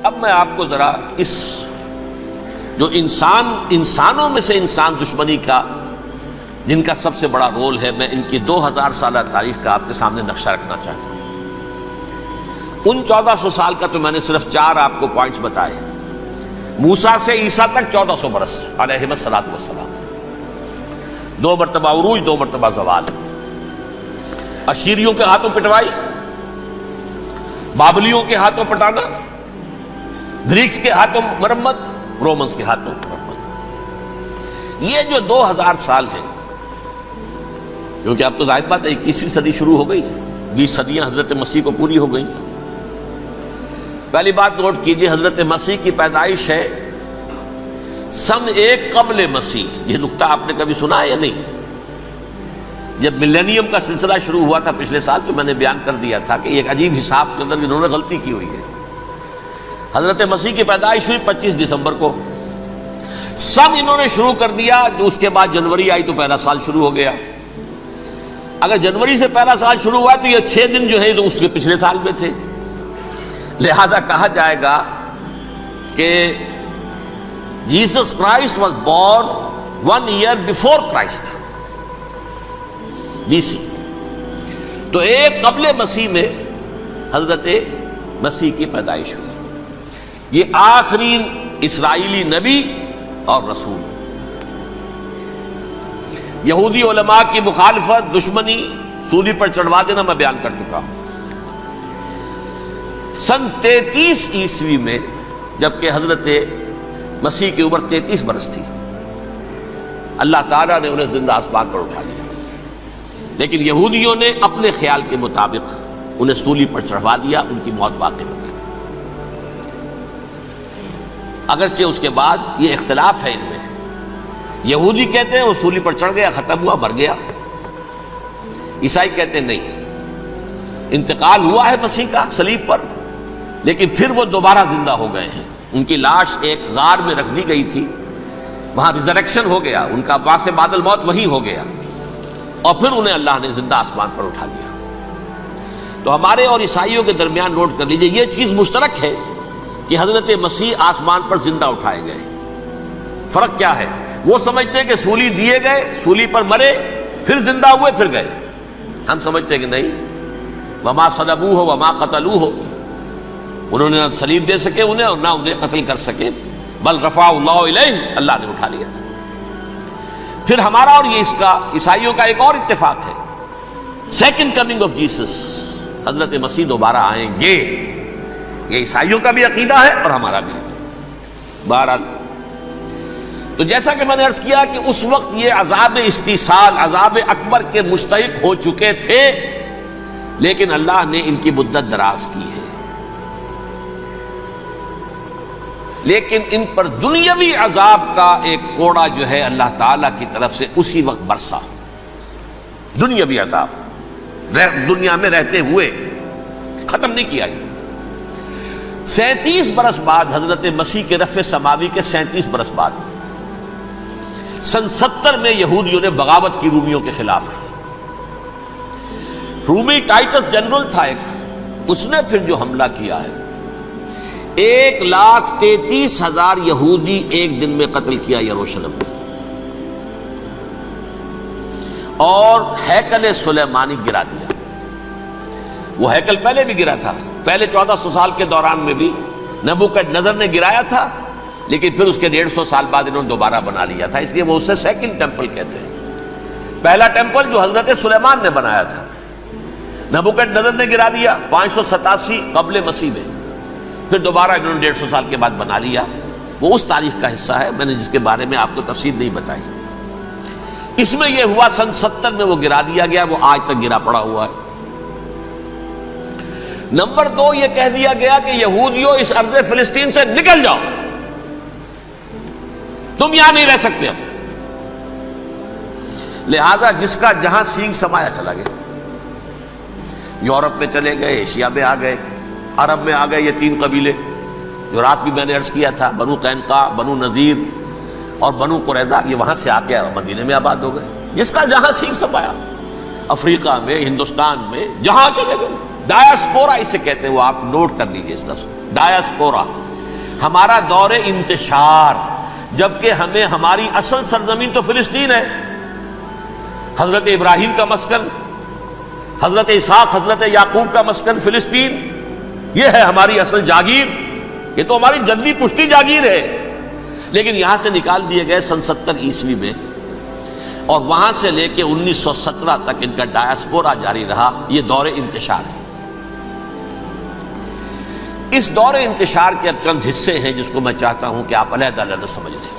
اب میں آپ کو ذرا اس جو انسانوں میں سے انسان دشمنی کا جن کا سب سے بڑا رول ہے، میں ان کی 2000 سالہ تاریخ کا آپ کے سامنے نقشہ رکھنا چاہتا ہوں۔ ان 1400 سال کا تو میں نے صرف 4 آپ کو پوائنٹس بتائے۔ موسیٰ سے عیسیٰ تک 1400 برس علیہ الصلوۃ والسلام، 2 مرتبہ عروج، 2 مرتبہ زوال، اشیریوں کے ہاتھوں پٹوائی، بابلیوں کے ہاتھوں پٹانا، گریکس کے ہاتھوں مرمت، رومنس کے ہاتھوں مرمت۔ یہ جو 2000 سال ہیں، کیونکہ اب تو ظاہر بات ہے 21ویں صدی شروع ہو گئی، 20 صدیاں حضرت مسیح کو پوری ہو گئی۔ پہلی بات نوٹ کیجئے، حضرت مسیح کی پیدائش ہے سن 1 قبل مسیح۔ یہ نقطہ آپ نے کبھی سنا ہے یا نہیں؟ جب ملینیم کا سلسلہ شروع ہوا تھا پچھلے سال، تو میں نے بیان کر دیا تھا کہ ایک عجیب حساب کے اندر انہوں نے غلطی کی ہوئی ہے۔ حضرت مسیح کی پیدائش ہوئی 25 دسمبر کو، سن انہوں نے شروع کر دیا، جو اس کے بعد جنوری آئی تو پہلا سال شروع ہو گیا۔ اگر جنوری سے پہلا سال شروع ہوا تو یہ 6 دن جو ہے تو اس کے پچھلے سال میں تھے، لہذا کہا جائے گا کہ Jesus Christ was born 1 year before Christ, BC۔ تو 1 قبل مسیح میں حضرت مسیح کی پیدائش ہوئی۔ یہ آخری اسرائیلی نبی اور رسول۔ یہودی علماء کی مخالفت، دشمنی، سولی پر چڑھوا دینا میں بیان کر چکا ہوں۔ سن 33 عیسوی میں، جبکہ حضرت مسیح کی عمر 33 برس تھی، اللہ تعالیٰ نے انہیں زندہ آسمان پر اٹھا لیا، لیکن یہودیوں نے اپنے خیال کے مطابق انہیں سولی پر چڑھوا دیا، ان کی موت واقع ہو گئی۔ اگرچہ اس کے بعد یہ اختلاف ہے ان میں، یہودی کہتے ہیں وہ سولی پر چڑھ گیا، ختم ہوا، مر گیا، عیسائی کہتے ہیں نہیں، انتقال ہوا ہے مسیح کا صلیب پر، لیکن پھر وہ دوبارہ زندہ ہو گئے ہیں۔ ان کی لاش ایک غار میں رکھ دی گئی تھی، وہاں ریزریکشن ہو گیا، ان کا باعث بعد الموت وہی ہو گیا، اور پھر انہیں اللہ نے زندہ آسمان پر اٹھا لیا۔ تو ہمارے اور عیسائیوں کے درمیان نوٹ کر لیجئے، یہ چیز مشترک ہے کہ حضرت مسیح آسمان پر زندہ اٹھائے گئے۔ فرق کیا ہے؟ وہ سمجھتے ہیں کہ سولی دیے گئے، سولی پر مرے، پھر زندہ ہوئے، پھر گئے۔ ہم سمجھتے ہیں کہ نہیں، وما صلبوہ وما قتلوہ، انہوں نے نہ صلیب دے سکے انہیں اور نہ انہیں قتل کر سکے، بل رفع اللہ الیہ، اللہ نے اٹھا لیا۔ پھر ہمارا اور یہ اس کا عیسائیوں کا ایک اور اتفاق ہے، سیکنڈ کمنگ آف جیسس، حضرت مسیح دوبارہ آئیں گے۔ یہ عیسائیوں کا بھی عقیدہ ہے اور ہمارا بھی۔ بہرحال تو جیسا کہ میں نے عرض کیا کہ اس وقت یہ عذاب استیصال، عذاب اکبر کے مستحق ہو چکے تھے، لیکن اللہ نے ان کی مدت دراز کی ہے۔ لیکن ان پر دنیاوی عذاب کا ایک کوڑا جو ہے اللہ تعالیٰ کی طرف سے اسی وقت برسا، دنیاوی عذاب دنیا میں رہتے ہوئے ختم نہیں کیا۔ 37 برس بعد، حضرت مسیح کے رفع سماوی کے 37 برس بعد، سن 70 میں یہودیوں نے بغاوت کی رومیوں کے خلاف۔ رومی ٹائٹس جنرل تھا ایک، اس نے پھر جو حملہ کیا ہے، 1,33,000 یہودی ایک دن میں قتل کیا یروشلم میں، اور ہیکل سلیمانی گرا دیا۔ وہ ہیکل پہلے بھی گرا تھا، پہلے 1400 سال کے دوران میں بھی نبوکڈنیزر نے گرایا تھا، لیکن پھر اس کے 150 سال بعد انہوں نے دوبارہ بنا لیا تھا، اس لیے وہ اسے سیکنڈ ٹیمپل کہتے ہیں۔ پہلا ٹیمپل جو حضرت سلیمان نے بنایا تھا، نبوکڈنیزر نے گرا دیا 587 قبل مسیح میں، پھر دوبارہ انہوں نے 150 سال کے بعد بنا لیا۔ وہ اس تاریخ کا حصہ ہے، میں نے جس کے بارے میں آپ کو تفصیل نہیں بتائی۔ اس میں یہ ہوا سن 70 میں وہ گرا دیا گیا، وہ آج تک گرا پڑا ہوا ہے۔ نمبر 2، یہ کہہ دیا گیا کہ یہودیوں اس ارض فلسطین سے نکل جاؤ، تم یہاں نہیں رہ سکتے اب۔ لہذا جس کا جہاں سینگ سمایا چلا گیا، یورپ میں چلے گئے، ایشیا میں آ گئے، عرب میں آ گئے۔ یہ 3 قبیلے جو رات بھی میں نے عرض کیا تھا، بنو قینقاع، بنو نذیر اور بنو قریظہ، یہ وہاں سے آ کے مدینے میں آباد ہو گئے۔ جس کا جہاں سینگ سمایا، افریقہ میں، ہندوستان میں، جہاں چلے گئے۔ ڈایاسپورا اسے کہتے ہیں، وہ آپ نوٹ کر لیجیے اس لفظ کو، ڈایاسپورا، ہمارا دور انتشار، جبکہ ہمیں ہماری اصل سرزمین تو فلسطین ہے، حضرت ابراہیم کا مسکن، حضرت اسحاق حضرت یعقوب کا مسکن فلسطین، یہ ہے ہماری اصل جاگیر، یہ تو ہماری جدی پشتی جاگیر ہے۔ لیکن یہاں سے نکال دیے گئے سن 70 عیسوی میں، اور وہاں سے لے کے 1917 تک ان کا ڈایاسپورا جاری رہا۔ یہ دور انتشار ہے۔ اس دور انتشار کے اب چند حصے ہیں جس کو میں چاہتا ہوں کہ آپ علیحدہ علیحدہ سمجھ لیں۔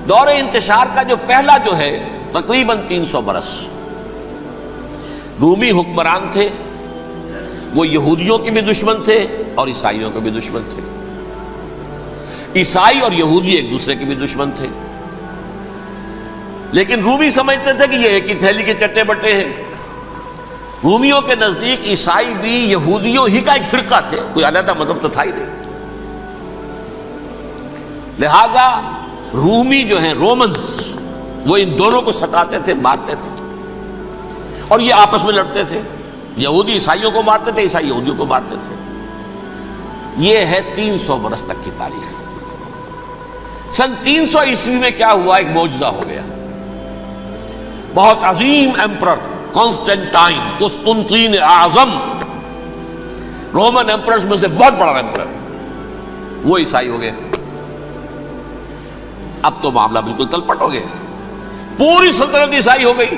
دور انتشار کا جو پہلا جو ہے تقریباً 300 برس رومی حکمران تھے، وہ یہودیوں کے بھی دشمن تھے اور عیسائیوں کے بھی دشمن تھے۔ عیسائی اور یہودی ایک دوسرے کے بھی دشمن تھے، لیکن رومی سمجھتے تھے کہ یہ ایک ہی تھیلی کے چٹے بٹے ہیں۔ رومیوں کے نزدیک عیسائی بھی یہودیوں ہی کا ایک فرقہ تھے، کوئی علیحدہ مذہب تو تھا ہی نہیں۔ لہذا رومی جو ہیں رومنز، وہ ان دونوں کو ستاتے تھے، مارتے تھے، اور یہ آپس میں لڑتے تھے۔ یہودی عیسائیوں کو مارتے تھے، عیسائی یہودیوں کو مارتے تھے۔ یہ ہے 300 برس تک کی تاریخ۔ سن 300 عیسوی میں کیا ہوا؟ ایک معجزہ ہو گیا۔ بہت عظیم ایمپرر کانسٹینٹائن، قسطنطین اعظم، رومن ایمپررز میں سے بہت بڑا ایمپرر، وہ عیسائی ہو گئے۔ اب تو معاملہ بالکل تلپٹ ہو گیا، پوری سلطنت عیسائی ہو گئی۔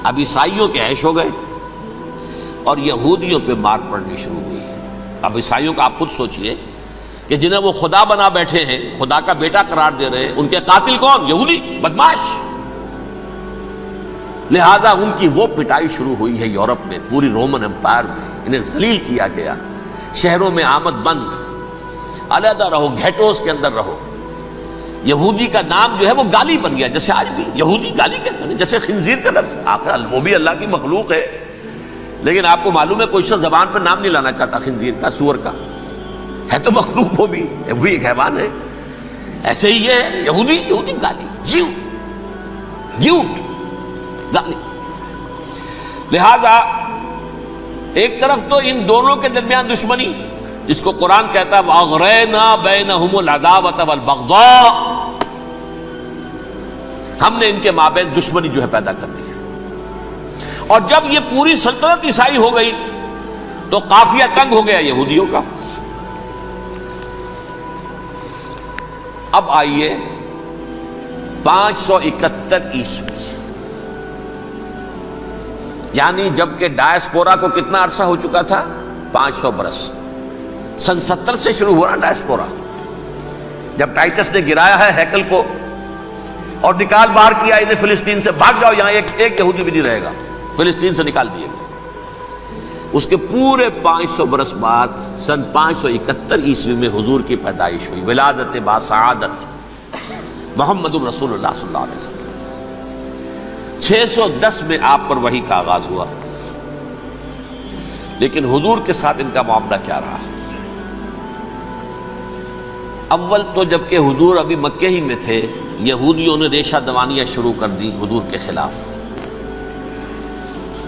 اب عیسائیوں کے عیش ہو گئے اور یہودیوں پہ مار پڑنی شروع ہوئی۔ اب عیسائیوں کا آپ خود سوچئے کہ جنہیں وہ خدا بنا بیٹھے ہیں، خدا کا بیٹا قرار دے رہے ہیں، ان کے قاتل کون؟ یہودی بدماش۔ لہذا ان کی وہ پٹائی شروع ہوئی ہے یورپ میں، پوری رومن امپائر میں انہیں ذلیل کیا گیا۔ شہروں میں آمد بند، علیحدہ رہو، گھیٹوز کے اندر رہو۔ یہودی کا نام جو ہے وہ گالی بن گیا، جیسے آج بھی یہودی گالی کہتے ہیں، جیسے خنزیر کا لفظ، آخر وہ بھی اللہ کی مخلوق ہے، لیکن آپ کو معلوم ہے کوئی شخص زبان پر نام نہیں لانا چاہتا خنزیر کا، سور کا، ہے تو مخلوق، وہ بھی ایک حیوان ہے۔ ایسے ہی یہ ہے یہودی، یہودی گالی، جیوٹ گالی۔ لہذا ایک طرف تو ان دونوں کے درمیان دشمنی، جس کو قرآن کہتا ہے وَأَغْرَيْنَا بَيْنَهُمُ الْعَدَاوَةَ وَالْبَغْضَاءَ، ہم نے ان کے مابین دشمنی جو ہے پیدا کر دی۔ اور جب یہ پوری سلطنت عیسائی ہو گئی تو قافیہ تنگ ہو گیا یہودیوں کا۔ اب آئیے 571 عیسوی، یعنی جبکہ ڈایاسپورا کو کتنا عرصہ ہو چکا تھا؟ 500 برس۔ سن 70 سے شروع ہوا نا ڈایاسپورا، جب ٹائٹس نے گرایا ہے ہیکل کو اور نکال باہر کیا انہیں فلسطین سے، بھاگ جاؤ یہاں ایک یہودی بھی نہیں رہے گا، فلسطین سے نکال دیے گئے۔ اس کے پورے 500 برس بعد سن 571 عیسوی میں حضور کی پیدائش ہوئی، ولادت باسعادت محمد رسول اللہ صلی اللہ علیہ وسلم۔ 610 میں آپ پر وحی کا آغاز ہوا، لیکن حضور کے ساتھ ان کا معاملہ کیا رہا؟ اول تو جبکہ حضور ابھی مکے ہی میں تھے، یہودیوں نے ریشہ دوانیاں شروع کر دی حضور کے خلاف۔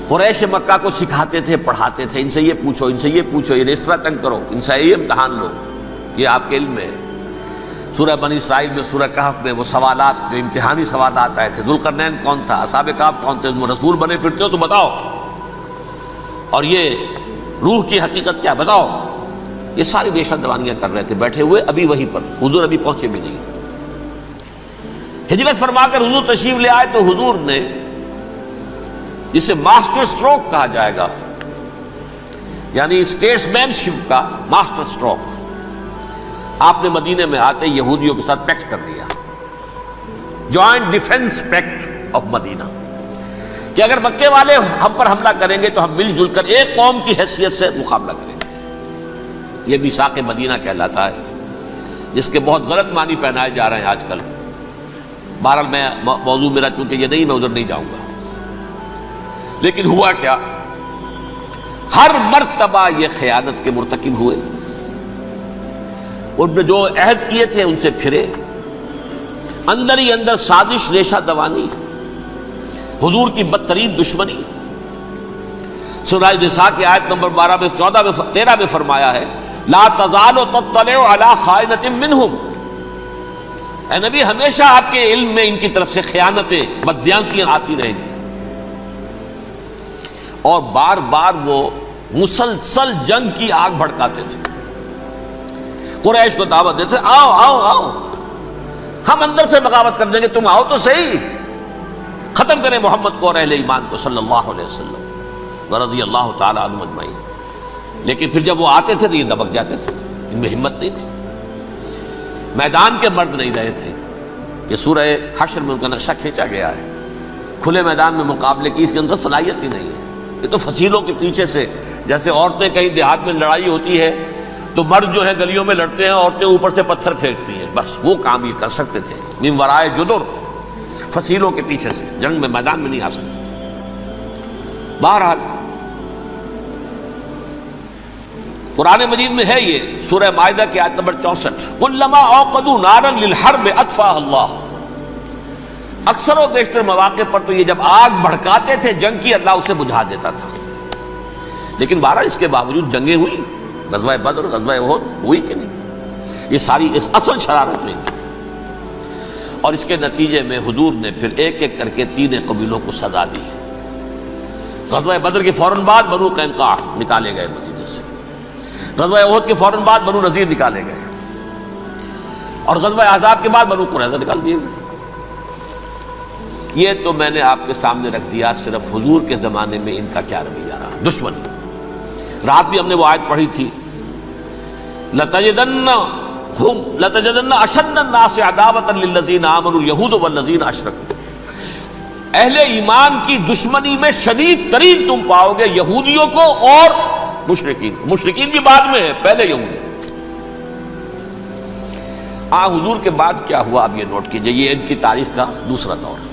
قریش مکہ کو سکھاتے تھے، پڑھاتے تھے، ان سے یہ پوچھو، ان سے یہ پوچھو، یہ اس طرح تنگ کرو، ان سے یہ امتحان لو، یہ آپ کے علم میں ہے۔ سورہ بنی اسرائیل میں، سورہ کہف میں وہ سوالات جو امتحانی سوالات آئے تھے، ذوالقرنین کون تھا، اصحاب کہف کون تھے، تم رسول بنے پھرتے ہو تو بتاؤ، اور یہ روح کی حقیقت کیا بتاؤ۔ یہ ساری ریشہ دوانیاں کر رہے تھے بیٹھے ہوئے، ابھی وہیں پر حضور ابھی پہنچے بھی نہیں۔ ہجرت فرما کر حضور تشریف لے آئے تو حضور نے، جسے ماسٹر سٹروک کہا جائے گا، یعنی اسٹیٹس مین شپ کا ماسٹر سٹروک، آپ نے مدینے میں آتے یہودیوں کے ساتھ پیکٹ کر دیا، جوائنٹ ڈیفنس پیکٹ آف مدینہ، کہ اگر مکے والے ہم پر حملہ کریں گے تو ہم مل جل کر ایک قوم کی حیثیت سے مقابلہ کریں گے۔ یہ میثاق مدینہ کہلاتا ہے، جس کے بہت غلط معنی پہنائے جا رہے ہیں آج کل۔ بہرحال میں موضوع میرا چونکہ یہ نہیں، میں ادھر نہیں جاؤں گا۔ لیکن ہوا کیا؟ ہر مرتبہ یہ خیانت کے مرتکب ہوئے، ان نے جو عہد کیے تھے ان سے پھرے، اندر ہی اندر سازش، ریشہ دوانی، حضور کی بدترین دشمنی۔ سورہ نساء کی آیت نمبر 13 میں فرمایا ہے لا تزال تطلع علی خائنۃ منہم، اے نبی ہمیشہ آپ کے علم میں ان کی طرف سے خیانتیں، بددیانتیاں آتی رہیں گی. اور بار بار وہ مسلسل جنگ کی آگ بھڑکاتے تھے. قریش کو دعوت دیتے، آؤ آؤ آؤ ہم اندر سے بغاوت کر دیں گے، تم آؤ تو صحیح، ختم کریں محمد کو اور اہل ایمان کو صلی اللہ علیہ وسلم ورضی اللہ تعالی عنہم اجمعین. لیکن پھر جب وہ آتے تھے تو یہ دبک جاتے تھے، ان میں ہمت نہیں تھی، میدان کے مرد نہیں رہے تھے. یہ سورہ حشر میں ان کا نقشہ کھینچا گیا ہے. کھلے میدان میں مقابلے کی اس کے اندر صلاحیت ہی نہیں ہے. یہ تو فصیلوں کے پیچھے سے، جیسے عورتیں کہیں دیہات میں لڑائی ہوتی ہے تو مرد جو ہے گلیوں میں لڑتے ہیں، عورتیں اوپر سے پتھر پھینکتی ہیں، بس وہ کام یہ کر سکتے تھے. من ورائے جدر، فصیلوں کے پیچھے سے، جنگ میں میدان میں نہیں آ سکتے. بہرحال قرآن مجید میں ہے یہ سورہ مائدہ کی آیت نمبر 64، کلما اوقدوا نارا للحرب اطفاها اللہ. اکثر و بیشتر مواقع پر تو یہ جب آگ بھڑکاتے تھے جنگ کی، اللہ اسے بجھا دیتا تھا. لیکن بہرحال اس کے باوجود جنگیں ہوئی، غزوہ بدر، غزوہ احد ہوئی کہ نہیں؟ یہ ساری اس اصل شرارت میں. اور اس کے نتیجے میں حضور نے پھر ایک ایک کر کے 3 قبیلوں کو سزا دی. غزوہ بدر کے فوراً بعد بنو قینقاع نکالے گئے مدینے سے، غزوہ احد کے فوراً بعد بنو نذیر نکالے گئے، اور غزوہ احزاب کے بعد بنو قریظہ نکال دیے گئے. یہ تو میں نے آپ کے سامنے رکھ دیا صرف حضور کے زمانے میں ان کا کیا رویہ رہا. دشمن، رات بھی ہم نے وہ آیت پڑھی تھی، لَتَجِدَنَّ أَشَدَّ النَّاسِ عَدَاوَةً لِلَّذِينَ آمَنُوا الْيَهُودُ وَالَّذِينَ أَشْرَكُوا. اہل ایمان کی دشمنی میں شدید ترین تم پاؤ گے یہودیوں کو اور مشرکین. مشرکین بھی بعد میں ہے، پہلے یہودی. حضور کے بعد کیا ہوا اب یہ نوٹ کیجئے، یہ ان کی تاریخ کا دوسرا دور ہے.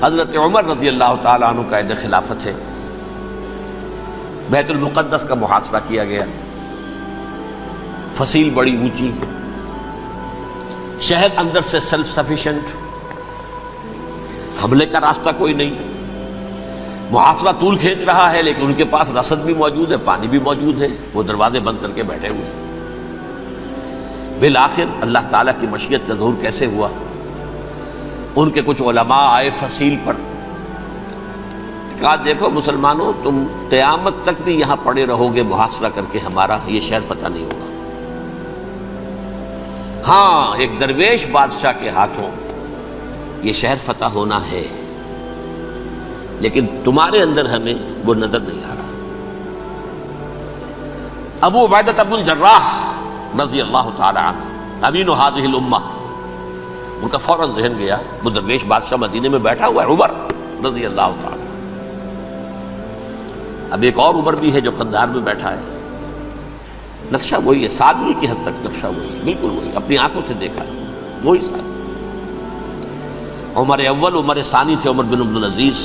حضرت عمر رضی اللہ تعالیٰ عنہ قائد خلافت ہے. بیت المقدس کا محاصرہ کیا گیا، فصیل بڑی اونچی، شہر اندر سے سیلف سفیشینٹ، حملے کا راستہ کوئی نہیں. محاصرہ طول کھینچ رہا ہے لیکن ان کے پاس رسد بھی موجود ہے، پانی بھی موجود ہے، وہ دروازے بند کر کے بیٹھے ہوئے. بالآخر اللہ تعالیٰ کی مشیت کا ظہور کیسے ہوا؟ ان کے کچھ علماء آئے فصیل پر، کہا دیکھو مسلمانوں، تم قیامت تک بھی یہاں پڑے رہو گے محاصرہ کر کے، ہمارا یہ شہر فتح نہیں ہوگا. ہاں ایک درویش بادشاہ کے ہاتھوں یہ شہر فتح ہونا ہے، لیکن تمہارے اندر ہمیں وہ نظر نہیں آ رہا. ابو عبیدہ بن الجراح رضی اللہ تعالی عنہ، امین هذه الامہ، ان کا فوراً ذہن گیا وہ درویش بادشاہ مدینے میں بیٹھا ہوا ہے، عمر رضی اللہ تعالی. اب ایک اور عمر بھی ہے جو قندھار میں بیٹھا ہے. نقشہ وہی ہے، سادگی کی حد تک نقشہ وہی ہے، بالکل وہی، اپنی آنکھوں سے دیکھا ہے وہی سادگی. عمر اول، عمر ثانی تھے عمر بن عبد العزیز.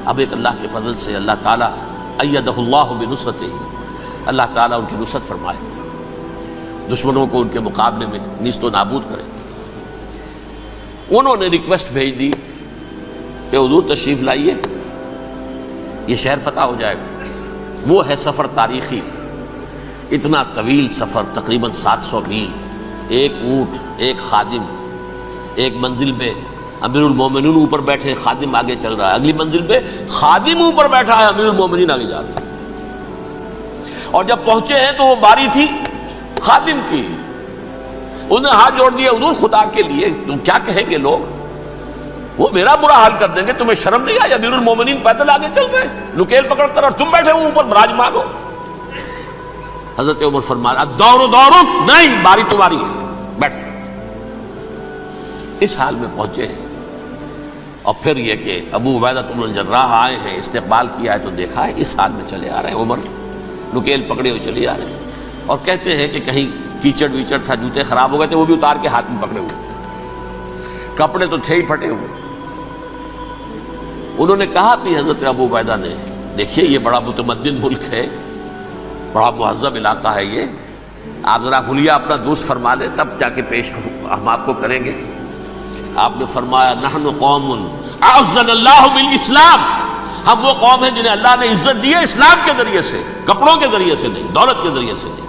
اب ایک اللہ کے فضل سے اللہ تعالیٰ ایدہ اللہ بنصرتہ، اللہ تعالیٰ ان کی نصرت فرمائے، دشمنوں کو ان کے مقابلے میں نیست و نابود کرے. انہوں نے ریکویسٹ بھیج دی کہ حضور تشریف لائیے، یہ شہر فتح ہو جائے گا. وہ ہے سفر تاریخی، اتنا طویل سفر، تقریباً 700 میل، ایک اونٹ، ایک خادم، ایک منزل پہ امیر المومنین اوپر بیٹھے، خادم آگے چل رہا ہے، اگلی منزل پہ خادم اوپر بیٹھا ہے، امیر المومنین آگے جا رہے ہیں. اور جب پہنچے ہیں تو وہ باری تھی خادم کی. انہوں نے ہاتھ جوڑ دیا، حضور خدا کے لیے تم کیا کہیں گے لوگ، وہ میرا برا حال کر دیں گے، تمہیں شرم نہیں آئی؟ امیر المومنین پیدل آگے چل رہے ہیں نکیل پکڑ کر، اور تم بیٹھے ہو اوپر براجمان ہو. حضرت عمر فرمایا الدور دورک، نہیں باری تمہاری ہے، بیٹھ. اس حال میں پہنچے ہیں. اور پھر یہ کہ ابو عبیدہ بن الجراح آئے ہیں، استقبال کیا ہے تو دیکھا ہے اس حال میں چلے آ رہے ہیں. عمر نکیل پکڑے ہوئے چلے آ رہے ہیں، اور کہتے ہیں کہ کہیں کیچڑ ویچڑ تھا، جوتے خراب ہو گئے تھے، وہ بھی اتار کے ہاتھ میں پکڑے ہوئے، کپڑے تو تھے ہی پھٹے ہوئے. انہوں نے کہا بھی حضرت ابو عبیدہ نے، دیکھیے یہ بڑا متمدن ملک ہے، بڑا مہذب علاقہ ہے، یہ آپ ذرا حلیہ اپنا دوست فرما لیں تب جا کے پیش ہم آپ کو کریں گے. آپ نے فرمایا نحن قوم اعزنا اللہ بالاسلام، ہم وہ قوم ہیں جنہیں اللہ نے عزت دی ہے اسلام کے ذریعے سے. کپڑوں کے ذریعے سے نہیں، دولت کے ذریعے سے نہیں۔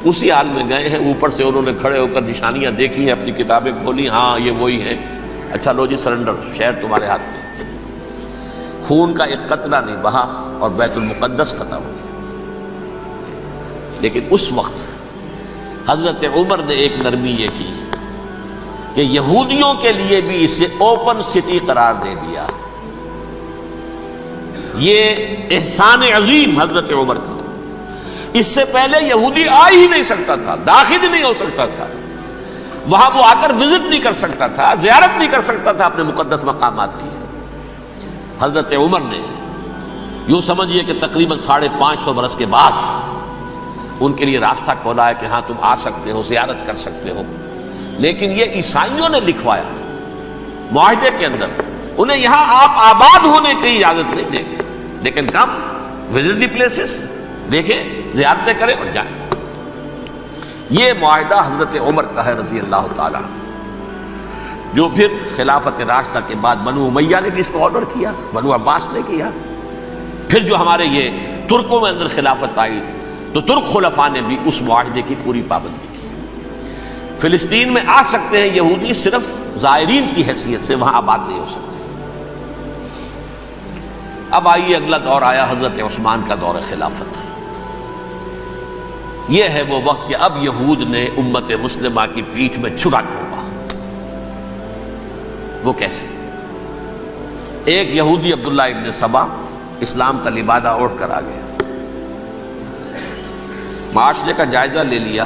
اسی حال میں گئے ہیں، اوپر سے انہوں نے کھڑے ہو کر نشانیاں دیکھی ہیں، اپنی کتابیں کھولی، ہاں یہ وہی ہے، اچھا لو جی سرنڈر، شہر تمہارے ہاتھ میں۔ خون کا ایک قطرہ نہیں بہا اور بیت المقدس فتح ہو گیا۔ لیکن اس وقت حضرت عمر نے ایک نرمی یہ کی کہ یہودیوں کے لیے بھی اسے اوپن سٹی قرار دے دیا۔ یہ احسان عظیم حضرت عمر کا۔ اس سے پہلے یہودی آ ہی نہیں سکتا تھا، داخل ہی نہیں ہو سکتا تھا، وہاں وہ آ کر وزٹ نہیں کر سکتا تھا، زیارت نہیں کر سکتا تھا اپنے مقدس مقامات کی۔ حضرت عمر نے یوں سمجھیے کہ تقریباً 550 برس کے بعد ان کے لیے راستہ کھولا ہے کہ ہاں تم آ سکتے ہو، زیارت کر سکتے ہو۔ لیکن یہ عیسائیوں نے لکھوایا معاہدے کے اندر، انہیں یہاں آپ آباد ہونے کی اجازت نہیں دیں گے، لیکن کم وزٹ دی پلیسز، دیکھیں، زیارتیں کریں اور جائیں۔ یہ معاہدہ حضرت عمر کا ہے رضی اللہ تعالیٰ، جو پھر خلافت راشدہ کے بعد بنو امیہ نے بھی اس کو آرڈر کیا، بنو عباس نے کیا، پھر جو ہمارے یہ ترکوں میں اندر خلافت آئی تو ترک خلفاء نے بھی اس معاہدے کی پوری پابندی کی۔ فلسطین میں آ سکتے ہیں یہودی صرف زائرین کی حیثیت سے، وہاں آباد نہیں ہو سکتے۔ اب آئیے اگلا دور آیا حضرت عثمان کا دور خلافت۔ یہ ہے وہ وقت کہ اب یہود نے امت مسلمہ کی پیٹھ میں چھرا گھونپا۔ وہ کیسے؟ ایک یہودی عبداللہ ابن سبا اسلام کا لبادہ اوڑھ کر آ گیا، معاشرے کا جائزہ لے لیا،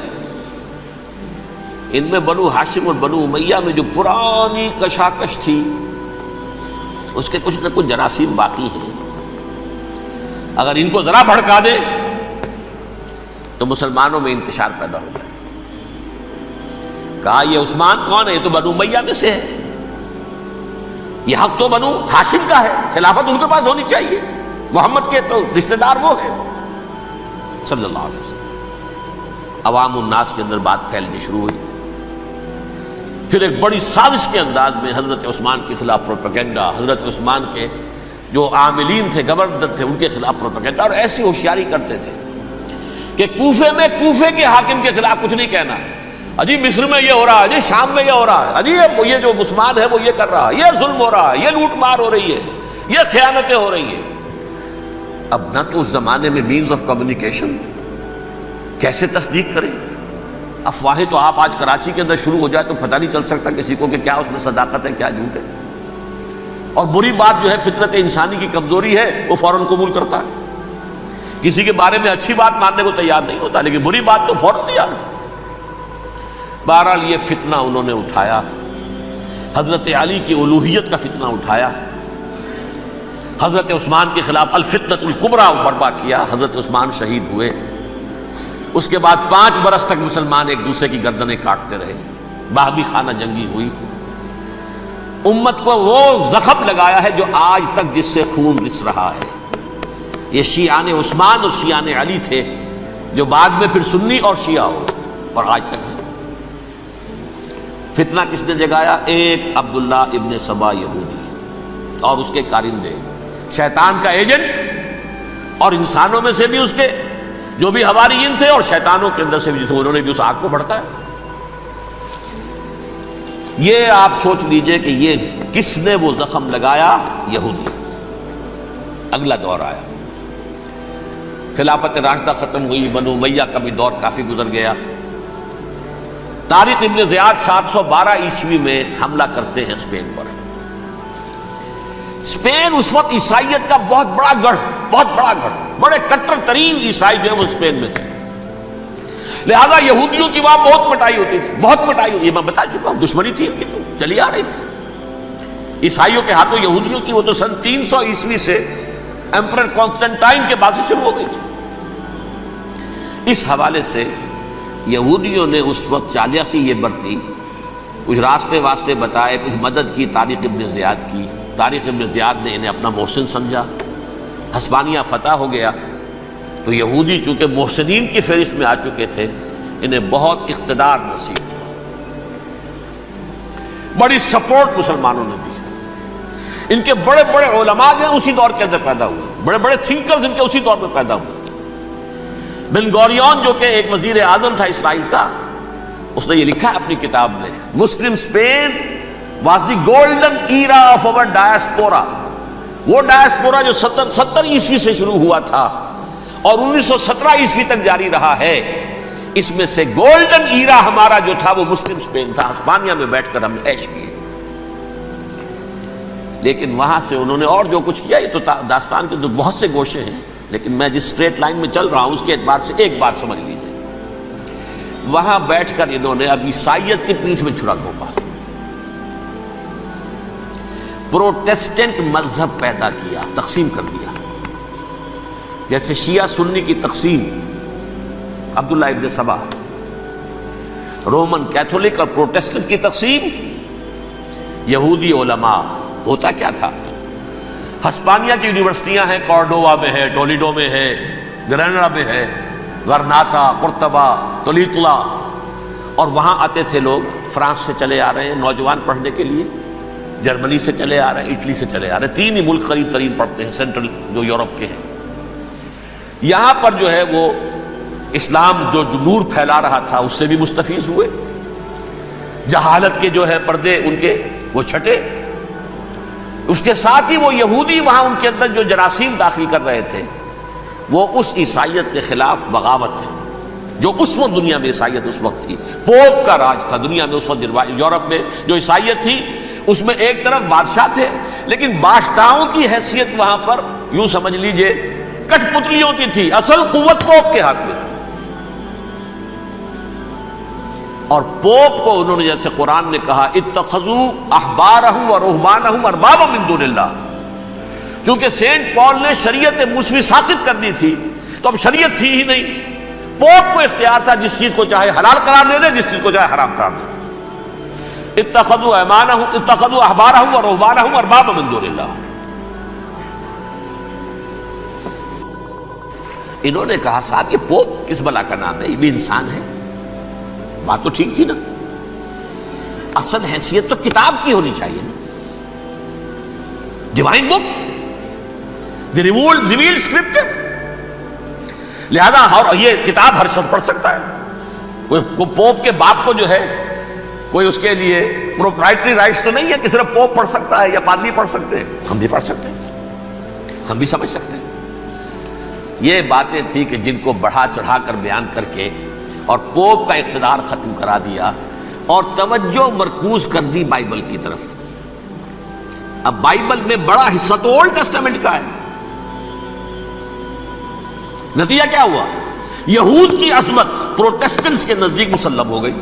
ان میں بنو ہاشم اور بنو امیہ میں جو پرانی کشاکش تھی اس کے کچھ نہ کچھ جراثیم باقی ہیں، اگر ان کو ذرا بھڑکا دے تو مسلمانوں میں انتشار پیدا ہو جائے۔ کہا یہ عثمان کون ہے؟ یہ تو بنو امیہ میں سے ہے، یہ حق تو بنو ہاشم کا ہے، خلافت ان کے پاس ہونی چاہیے، محمد کے تو رشتہ دار وہ ہے صلی اللہ علیہ وسلم۔ عوام الناس کے اندر بات پھیلنی شروع ہوئی، پھر ایک بڑی سازش کے انداز میں حضرت عثمان کے خلاف پروپیگنڈا، حضرت عثمان کے جو عاملین تھے، گورنر تھے، ان کے خلاف پروپیگنڈا، اور ایسی ہوشیاری کرتے تھے کہ کوفے میں کوفے کے حاکم کے خلاف کچھ نہیں کہنا، اجی مصر میں یہ ہو رہا ہے، اجی شام میں یہ ہو رہا ہے، اجی یہ جو عثمان ہے وہ یہ کر رہا ہے، یہ ظلم ہو رہا ہے، یہ لوٹ مار ہو رہی ہے، یہ خیانتیں ہو رہی ہیں۔ اب نہ تو اس زمانے میں مینز آف کمیونیکیشن، کیسے تصدیق کریں؟ افواہیں تو آپ آج کراچی کے اندر شروع ہو جائے تو پتہ نہیں چل سکتا کسی کو کہ کیا اس میں صداقت ہے کیا جھوٹ ہے، اور بری بات جو ہے فطرت انسانی کی کمزوری ہے وہ فوراً قبول کرتا ہے، کسی کے بارے میں اچھی بات ماننے کو تیار نہیں ہوتا لیکن بری بات تو فوراً تیار ہے۔ بہرحال یہ فتنہ انہوں نے اٹھایا، حضرت علی کی الوہیت کا فتنہ اٹھایا، حضرت عثمان کے خلاف الفتنۃ الکبریٰ برپا کیا، حضرت عثمان شہید ہوئے۔ اس کے بعد 5 برس تک مسلمان ایک دوسرے کی گردنیں کاٹتے رہے، باہمی خانہ جنگی ہوئی، امت کو وہ زخم لگایا ہے جو آج تک جس سے خون رس رہا ہے۔ یہ شیعان عثمان اور شیعان علی تھے جو بعد میں پھر سنی اور شیعہ ہو اور آج تک ہے۔ فتنہ کس نے جگایا؟ ایک عبداللہ ابن سبا یہودی اور اس کے کارندے، شیطان کا ایجنٹ، اور انسانوں میں سے بھی اس کے جو بھی حواریین تھے اور شیطانوں کے اندر سے بھی تھے، انہوں نے بھی اس آگ کو بھڑکایا۔ یہ آپ سوچ لیجئے کہ یہ کس نے وہ زخم لگایا؟ یہودی۔ اگلا دور آیا، خلافت راشدہ ختم ہوئی، بنو امیہ کا بھی دور کافی گزر گیا۔ طارق ابن زیاد 712 عیسوی میں حملہ کرتے ہیں اسپین پر۔ اسپین اس وقت عیسائیت کا بہت بڑا گڑھ، بڑے کٹر ترین عیسائی جو ہیں وہ اسپین میں تھے، لہذا یہودیوں کی وہاں بہت مٹائی ہوتی تھی، یہ میں بتا چکا ہوں، دشمنی تھی ان کی تو چلی آ رہی تھی عیسائیوں کے ہاتھوں یہودیوں کی، وہ تو سن 300 عیسوی سے ایمپرر کانسٹنٹائن کے بعد سے شروع ہو گئی تھی۔ اس حوالے سے یہودیوں نے اس وقت چالاکی یہ برتی، کچھ راستے واسطے بتائے، کچھ مدد کی طارق ابن زیاد کی۔ طارق ابن زیاد نے انہیں اپنا محسن سمجھا، ہسپانیہ فتح ہو گیا تو یہودی چونکہ محسنین کی فہرست میں آ چکے تھے، انہیں بہت اقتدار نصیب ہوا، بڑی سپورٹ مسلمانوں نے دی۔ ان کے بڑے بڑے علماء جو ہیں اسی دور کے اندر پیدا ہوئے، بڑے بڑے تھنکرز ان کے اسی دور میں پیدا ہوئے۔ بن گوریون جو کہ ایک وزیر اعظم تھا اسرائیل کا، اس نے یہ لکھا اپنی کتاب میں، Muslim Spain was the golden era of our diaspora. وہ ڈائسپورا جو 70 عیسوی سے شروع ہوا تھا اور 1917 عیسوی تک جاری رہا ہے، اس میں سے گولڈن ایرا ہمارا جو تھا وہ مسلم اسپین تھا. ہسپانیہ میں بیٹھ کر ہم نے عیش کیے. لیکن وہاں سے انہوں نے اور جو کچھ کیا، یہ تو داستان کے تو بہت سے گوشے ہیں، لیکن میں جس اسٹریٹ لائن میں چل رہا ہوں اس کے اعتبار سے ایک بات سمجھ لیجیے. وہاں بیٹھ کر انہوں نے اب عیسائیت کی پیٹھ میں چھرا گھونپا، پروٹیسٹنٹ مذہب پیدا کیا، تقسیم کر دیا. جیسے شیعہ سنی کی تقسیم، عبداللہ ابن سبا، رومن کیتھولک اور پروٹیسٹنٹ کی تقسیم، یہودی علماء. ہوتا کیا تھا؟ ہسپانیہ کی یونیورسٹیاں ہیں، کارڈووا میں ہے، ٹولیڈو میں ہے، گریناڈا میں ہے، غرناطہ، قرطبہ، تولیتلا، اور وہاں آتے تھے لوگ. فرانس سے چلے آ رہے ہیں نوجوان پڑھنے کے لیے، جرمنی سے چلے آ رہے ہیں، اٹلی سے چلے آ رہے ہیں. 3 ہی ملک قریب ترین پڑھتے ہیں سینٹرل جو یورپ کے ہیں. یہاں پر جو ہے وہ اسلام جو نور پھیلا رہا تھا اس سے بھی مستفیض ہوئے. جہالت کے جو ہے پردے ان کے وہ چھٹے. اس کے ساتھ ہی وہ یہودی وہاں ان کے اندر جو جراثیم داخل کر رہے تھے، وہ اس عیسائیت کے خلاف بغاوت جو اس وقت دنیا میں عیسائیت اس وقت تھی. پوپ کا راج تھا دنیا میں اس وقت. یورپ میں جو عیسائیت تھی اس میں ایک طرف بادشاہ تھے، لیکن بادشاہوں کی حیثیت وہاں پر یوں سمجھ لیجئے کٹ پتلیوں کی تھی. اصل قوت پوپ کے ہاتھ میں تھی. اور پوپ کو انہوں نے جیسے قرآن نے کہا اتخذوا احبارهم ورهبانهم اربابا من دون اللہ، کیونکہ سینٹ پال نے شریعت موسوی ساقط کر دی تھی تو اب شریعت تھی ہی نہیں. پوپ کو اختیار تھا جس چیز کو چاہے حلال قرار دے دے، جس چیز کو چاہے حرام قرار دے دے. اتخذوا احبارهم ورهبانهم اربابا من دون اللہ. انہوں نے کہا صاحب یہ پوپ کس بلا کا نام ہے، یہ بھی انسان ہے. بات تو ٹھیک تھی نا. اصل حیثیت تو کتاب کی ہونی چاہیے نا، ڈیوائن بک، دی ریویلڈ اسکرپچر. لہذا اور یہ کتاب ہر شخص پڑھ سکتا ہے. کوئی پوپ کے باپ کو جو ہے کوئی اس کے لیے پروپرائٹری رائٹس تو نہیں ہے کہ صرف پوپ پڑھ سکتا ہے یا پادری پڑھ سکتے ہیں. ہم بھی پڑھ سکتے ہیں، ہم بھی سمجھ سکتے ہیں. یہ باتیں تھی کہ جن کو بڑھا چڑھا کر بیان کر کے اور پوپ کا اقتدار ختم کرا دیا اور توجہ مرکوز کر دی بائبل کی طرف. اب بائبل میں بڑا حصہ تو اولڈ ٹیسٹامنٹ کا ہے. نتیجہ کیا ہوا؟ یہود کی عظمت پروٹیسٹنٹس کے نزدیک مسلم ہو گئی.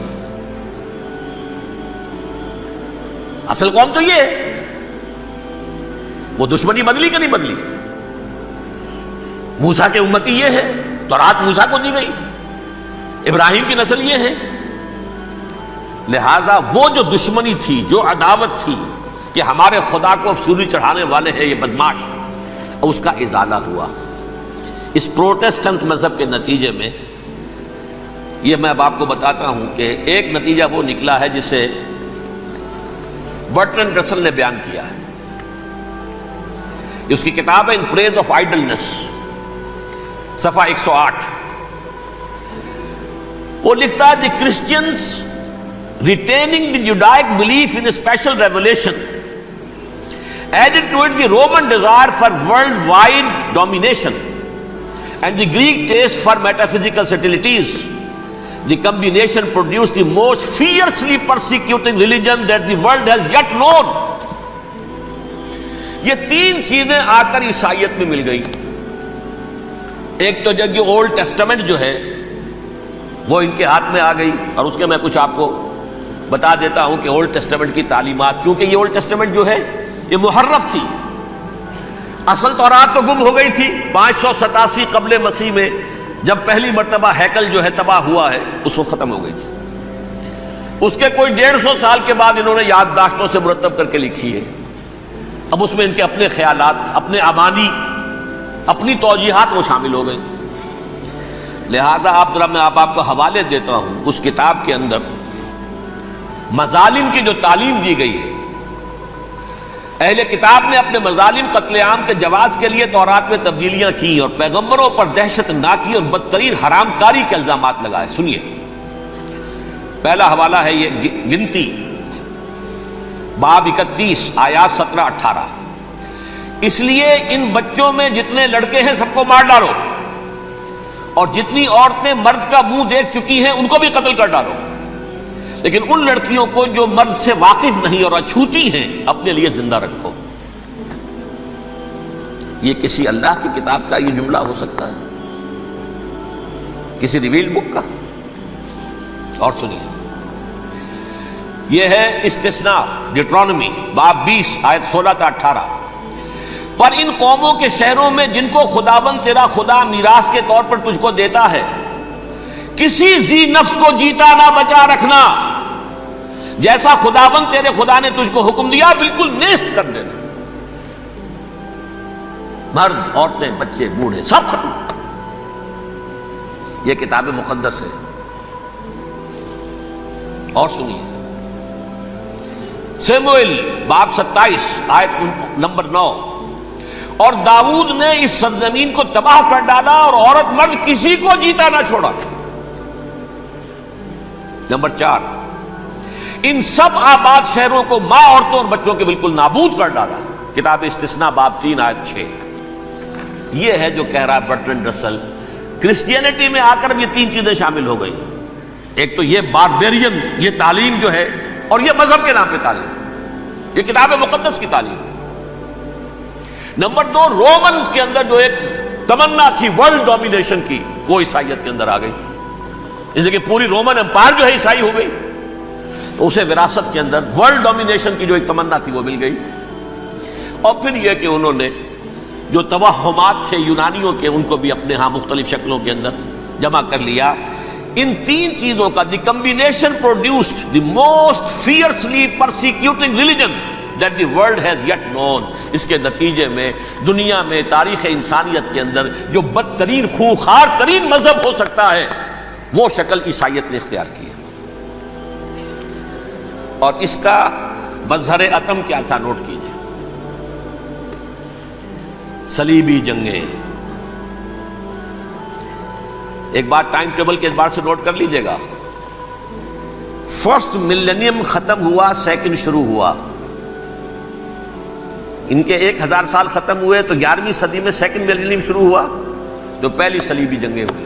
اصل قوم تو یہ ہے. وہ دشمنی بدلی کہ نہیں بدلی؟ موسیٰ کے امتی یہ ہے، تورات موسیٰ کو دی گئی، ابراہیم کی نسل یہ ہے. لہذا وہ جو دشمنی تھی، جو عداوت تھی کہ ہمارے خدا کو سولی چڑھانے والے ہیں یہ بدماش، اس کا ازالہ ہوا اس پروٹیسٹنٹ مذہب کے نتیجے میں. یہ میں اب آپ کو بتاتا ہوں کہ ایک نتیجہ وہ نکلا ہے جسے برٹرنڈ رسل نے بیان کیا ہے. اس کی کتاب ہے ان پریز آف آئیڈلنس، صفحہ 108. وہ لکھتا ہے the Christians retaining the Judaic belief in special revelation added to it the Roman desire for worldwide domination and the Greek taste for metaphysical subtleties. The combination produced the most fiercely persecuting religion that the world has yet known. یہ 3 چیزیں آ کر عیسائیت میں مل گئی. ایک تو جب یہ اولڈ ٹیسٹامنٹ جو ہے وہ ان کے ہاتھ میں آ گئی، اور اس کے میں کچھ آپ کو بتا دیتا ہوں کہ اولڈ ٹیسٹامنٹ کی تعلیمات، کیونکہ یہ اولڈ ٹیسٹامنٹ جو ہے یہ محرف تھی. اصل تورات تو گم ہو گئی تھی 587 قبل مسیح میں، جب پہلی مرتبہ ہیکل جو ہے تباہ ہوا ہے، اس وقت ختم ہو گئی تھی. اس کے کوئی 150 سال کے بعد انہوں نے یادداشتوں سے مرتب کر کے لکھی ہے. اب اس میں ان کے اپنے خیالات، اپنے امانی، اپنی توجیحات وہ شامل ہو گئی. لہذا میں آپ کو حوالے دیتا ہوں اس کتاب کے اندر مظالم کی جو تعلیم دی گئی ہے. اہل کتاب نے اپنے مظالم قتل عام کے جواز کے لیے تورات میں تبدیلیاں کی اور پیغمبروں پر دہشت ناکی اور بدترین حرام کاری کے الزامات لگائے. سنیے، پہلا حوالہ ہے یہ گنتی باب 31 آیات 17-18. اس لیے ان بچوں میں جتنے لڑکے ہیں سب کو مار ڈالو، اور جتنی عورتیں مرد کا منہ دیکھ چکی ہیں ان کو بھی قتل کر ڈالو، لیکن ان لڑکیوں کو جو مرد سے واقف نہیں اور اچھوتی ہیں اپنے لیے زندہ رکھو. یہ کسی اللہ کی کتاب کا یہ جملہ ہو سکتا ہے؟ کسی ریویل بک کا؟ اور سنیے، یہ ہے استثناء ڈیٹرانومی باب 20 آیت 16-18. پر ان قوموں کے شہروں میں جن کو خداوند تیرا خدا میراث کے طور پر تجھ کو دیتا ہے، کسی ذی نفس کو جیتا نہ بچا رکھنا، جیسا خداوند تیرے خدا نے تجھ کو حکم دیا بالکل نیست کر دینا. مرد، عورتیں، بچے، بوڑھے سب ختم. یہ کتاب مقدس ہے. اور سنیے، سموئیل باب 27 آیت نمبر 9. اور داؤد نے اس سرزمین کو تباہ کر ڈالا اور عورت مرد کسی کو جیتا نہ چھوڑا. نمبر 4، ان سب آباد شہروں کو ماں، عورتوں اور بچوں کے بالکل نابود کر ڈالا. کتاب استثناء باب 3 آیت 6. یہ ہے جو کہہ رہا ہے برٹرنڈ رسل، کرسچینٹی میں آ کر یہ تین چیزیں شامل ہو گئی. ایک تو یہ باربیرین یہ تعلیم جو ہے، اور یہ مذہب کے نام پہ تعلیم، یہ کتاب مقدس کی تعلیم. نمبر 2، رومنز کے اندر جو ایک تمنا تھی ورلڈ ڈومینیشن کی، وہ عیسائیت کے اندر آ گئی. اس لیے کہ پوری رومن امپائر جو ہے عیسائی ہو گئی، تو اسے وراثت کے اندر ورلڈ ڈومینیشن کی جو ایک تمنا تھی وہ مل گئی. اور پھر یہ کہ انہوں نے جو توہمات تھے یونانیوں کے، ان کو بھی اپنے ہاں مختلف شکلوں کے اندر جمع کر لیا. ان تین چیزوں کا the combination produced the most fiercely persecuting religion that the world has yet known. اس کے نتیجے میں دنیا میں تاریخ انسانیت کے اندر جو بدترین خوخار ترین مذہب ہو سکتا ہے وہ شکل عیسائیت نے اختیار کی. اور اس کا مظہر عتم کیا تھا نوٹ کیجئے، صلیبی جنگیں. ایک بات ٹائم ٹیبل کے اعتبار سے نوٹ کر لیجئے گا. فرسٹ ملینیم ختم ہوا، سیکنڈ شروع ہوا. ان کے 1000 سال ختم ہوئے تو 11ویں صدی میں سیکنڈ ملینیم شروع ہوا، جو پہلی صلیبی جنگیں ہوئی.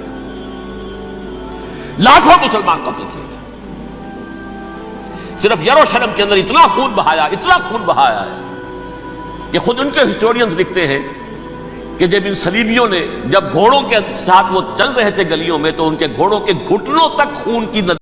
لاکھوں مسلمان قتل کیے گئے. صرف یروشلم کے اندر اتنا خون بہایا ہے کہ خود ان کے ہسٹورینز لکھتے ہیں کہ جب ان صلیبیوں نے جب گھوڑوں کے ساتھ وہ چل رہے تھے گلیوں میں، تو ان کے گھوڑوں کے گھٹنوں تک خون کی